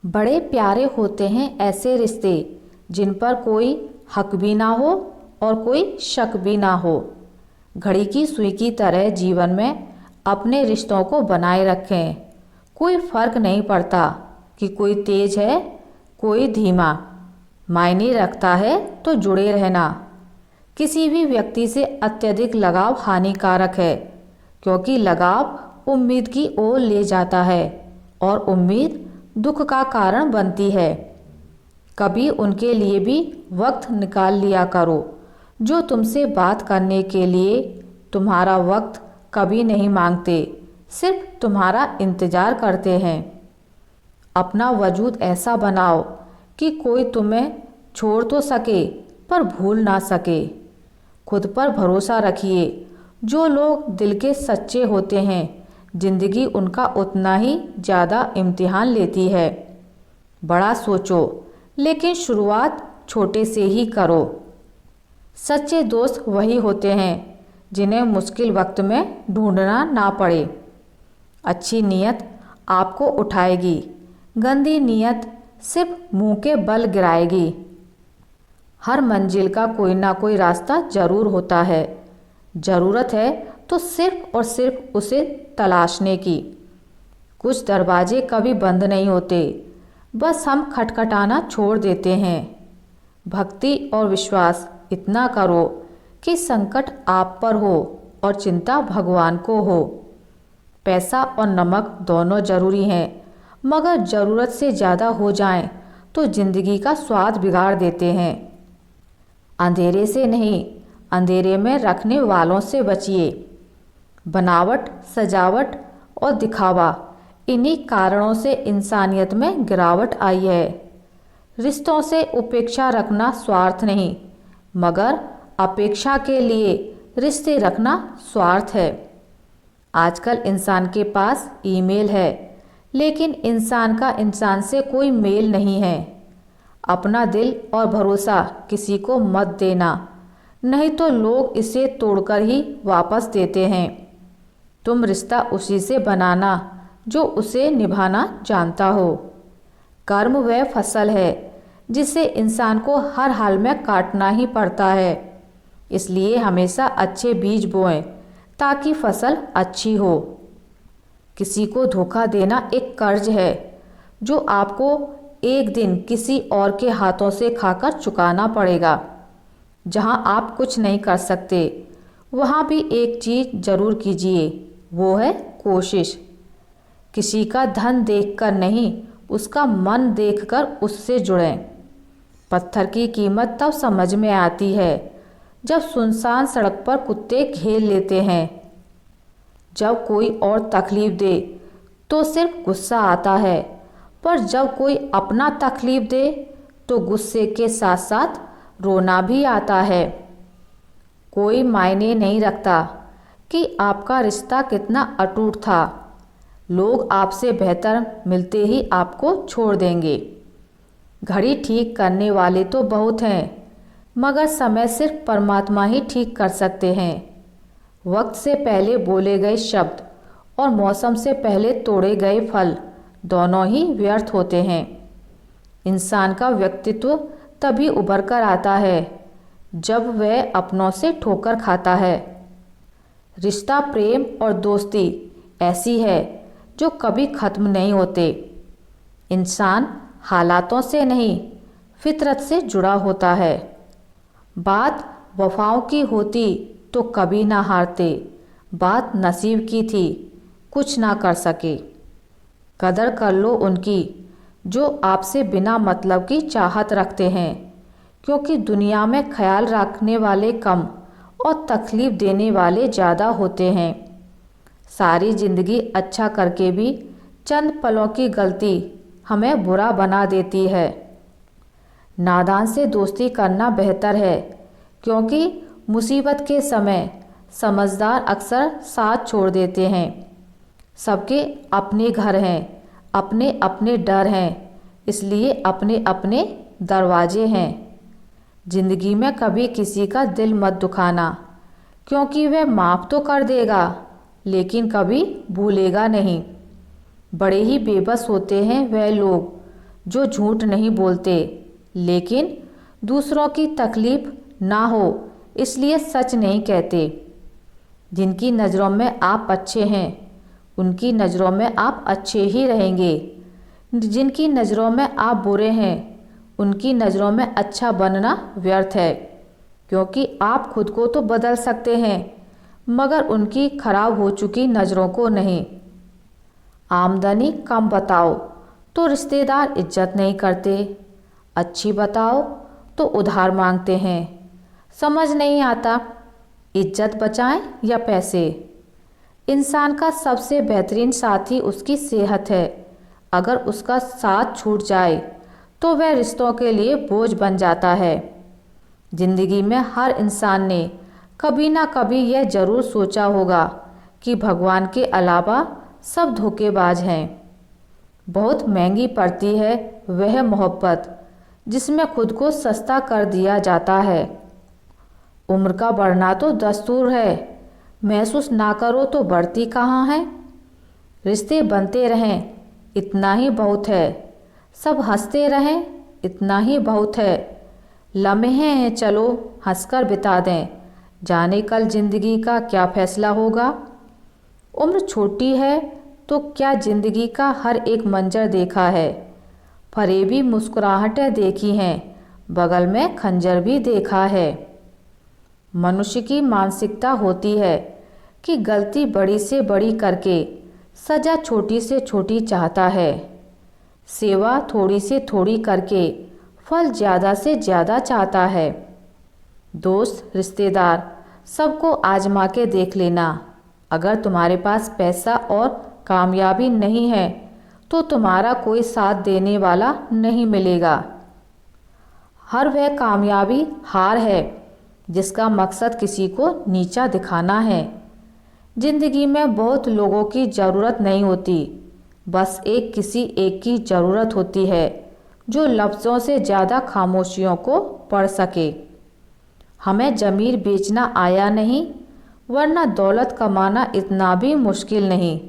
बड़े प्यारे होते हैं ऐसे रिश्ते जिन पर कोई हक भी ना हो और कोई शक भी ना हो। घड़ी की सुई की तरह जीवन में अपने रिश्तों को बनाए रखें। कोई फर्क नहीं पड़ता कि कोई तेज है कोई धीमा, मायने रखता है तो जुड़े रहना। किसी भी व्यक्ति से अत्यधिक लगाव हानिकारक है, क्योंकि लगाव उम्मीद की ओर ले जाता है और उम्मीद दुख का कारण बनती है। कभी उनके लिए भी वक्त निकाल लिया करो जो तुमसे बात करने के लिए तुम्हारा वक्त कभी नहीं मांगते, सिर्फ तुम्हारा इंतज़ार करते हैं। अपना वजूद ऐसा बनाओ कि कोई तुम्हें छोड़ तो सके पर भूल ना सके। खुद पर भरोसा रखिए। जो लोग दिल के सच्चे होते हैं, जिंदगी उनका उतना ही ज़्यादा इम्तिहान लेती है। बड़ा सोचो, लेकिन शुरुआत छोटे से ही करो। सच्चे दोस्त वही होते हैं जिन्हें मुश्किल वक्त में ढूंढना ना पड़े। अच्छी नीयत आपको उठाएगी, गंदी नीयत सिर्फ मुंह के बल गिराएगी। हर मंजिल का कोई ना कोई रास्ता जरूर होता है। ज़रूरत है तो सिर्फ और सिर्फ उसे तलाशने की। कुछ दरवाजे कभी बंद नहीं होते, बस हम खटखटाना छोड़ देते हैं। भक्ति और विश्वास इतना करो कि संकट आप पर हो और चिंता भगवान को हो। पैसा और नमक दोनों ज़रूरी हैं, मगर ज़रूरत से ज़्यादा हो जाएं तो ज़िंदगी का स्वाद बिगाड़ देते हैं। अंधेरे से नहीं, अंधेरे में रखने वालों से बचिए। बनावट, सजावट और दिखावा, इन्हीं कारणों से इंसानियत में गिरावट आई है। रिश्तों से उपेक्षा रखना स्वार्थ नहीं, मगर अपेक्षा के लिए रिश्ते रखना स्वार्थ है। आजकल इंसान के पास ईमेल है, लेकिन इंसान का इंसान से कोई मेल नहीं है। अपना दिल और भरोसा किसी को मत देना, नहीं तो लोग इसे तोड़कर ही वापस देते हैं। तुम रिश्ता उसी से बनाना जो उसे निभाना जानता हो। कर्म वह फसल है जिसे इंसान को हर हाल में काटना ही पड़ता है। इसलिए हमेशा अच्छे बीज बोएं ताकि फसल अच्छी हो। किसी को धोखा देना एक कर्ज है जो आपको एक दिन किसी और के हाथों से खाकर चुकाना पड़ेगा। जहां आप कुछ नहीं कर सकते, वहां भी एक चीज़ ज़रूर कीजिए, वो है कोशिश। किसी का धन देखकर नहीं, उसका मन देखकर उससे जुड़ें। पत्थर की कीमत तब समझ में आती है जब सुनसान सड़क पर कुत्ते घेर लेते हैं। जब कोई और तकलीफ दे तो सिर्फ गुस्सा आता है, पर जब कोई अपना तकलीफ दे तो गुस्से के साथ साथ रोना भी आता है। कोई मायने नहीं रखता कि आपका रिश्ता कितना अटूट था। लोग आपसे बेहतर मिलते ही आपको छोड़ देंगे। घड़ी ठीक करने वाले तो बहुत हैं, मगर समय सिर्फ परमात्मा ही ठीक कर सकते हैं। वक्त से पहले बोले गए शब्द और मौसम से पहले तोड़े गए फल दोनों ही व्यर्थ होते हैं। इंसान का व्यक्तित्व तभी उभर कर आता है जब वह अपनों से ठोकर खाता है। रिश्ता, प्रेम और दोस्ती ऐसी है जो कभी ख़त्म नहीं होते। इंसान हालातों से नहीं, फितरत से जुड़ा होता है। बात वफाओं की होती तो कभी ना हारते। बात नसीब की थी, कुछ ना कर सके। कदर कर लो उनकी जो आपसे बिना मतलब की चाहत रखते हैं, क्योंकि दुनिया में ख्याल रखने वाले कम और तकलीफ़ देने वाले ज़्यादा होते हैं। सारी ज़िंदगी अच्छा करके भी चंद पलों की गलती हमें बुरा बना देती है। नादान से दोस्ती करना बेहतर है, क्योंकि मुसीबत के समय समझदार अक्सर साथ छोड़ देते हैं। सबके अपने घर हैं, अपने अपने डर हैं, इसलिए अपने अपने दरवाजे हैं। ज़िंदगी में कभी किसी का दिल मत दुखाना, क्योंकि वह माफ़ तो कर देगा लेकिन कभी भूलेगा नहीं। बड़े ही बेबस होते हैं वह लोग जो झूठ नहीं बोलते, लेकिन दूसरों की तकलीफ ना हो इसलिए सच नहीं कहते। जिनकी नज़रों में आप अच्छे हैं उनकी नज़रों में आप अच्छे ही रहेंगे। जिनकी नज़रों में आप बुरे हैं उनकी नज़रों में अच्छा बनना व्यर्थ है, क्योंकि आप खुद को तो बदल सकते हैं मगर उनकी खराब हो चुकी नज़रों को नहीं। आमदनी कम बताओ तो रिश्तेदार इज्जत नहीं करते, अच्छी बताओ तो उधार मांगते हैं। समझ नहीं आता इज्जत बचाएं या पैसे। इंसान का सबसे बेहतरीन साथी उसकी सेहत है। अगर उसका साथ छूट जाए तो वह रिश्तों के लिए बोझ बन जाता है। जिंदगी में हर इंसान ने कभी ना कभी यह ज़रूर सोचा होगा कि भगवान के अलावा सब धोखेबाज हैं। बहुत महंगी पड़ती है वह मोहब्बत जिसमें खुद को सस्ता कर दिया जाता है। उम्र का बढ़ना तो दस्तूर है, महसूस ना करो तो बढ़ती कहाँ है। रिश्ते बनते रहें इतना ही बहुत है, सब हंसते रहें इतना ही बहुत है। लम्हे हैं चलो हंसकर बिता दें, जाने कल ज़िंदगी का क्या फैसला होगा। उम्र छोटी है तो क्या ज़िंदगी का हर एक मंजर देखा है। फरेबी मुस्कुराहटें देखी हैं, बगल में खंजर भी देखा है। मनुष्य की मानसिकता होती है कि गलती बड़ी से बड़ी करके सज़ा छोटी से छोटी चाहता है। सेवा थोड़ी से थोड़ी करके फल ज़्यादा से ज़्यादा चाहता है। दोस्त रिश्तेदार सबको आजमा के देख लेना। अगर तुम्हारे पास पैसा और कामयाबी नहीं है तो तुम्हारा कोई साथ देने वाला नहीं मिलेगा। हर वह कामयाबी हार है जिसका मकसद किसी को नीचा दिखाना है। जिंदगी में बहुत लोगों की ज़रूरत नहीं होती, बस किसी एक की ज़रूरत होती है जो लफ्ज़ों से ज़्यादा खामोशियों को पढ़ सके। हमें ज़मीर बेचना आया नहीं, वरना दौलत कमाना इतना भी मुश्किल नहीं।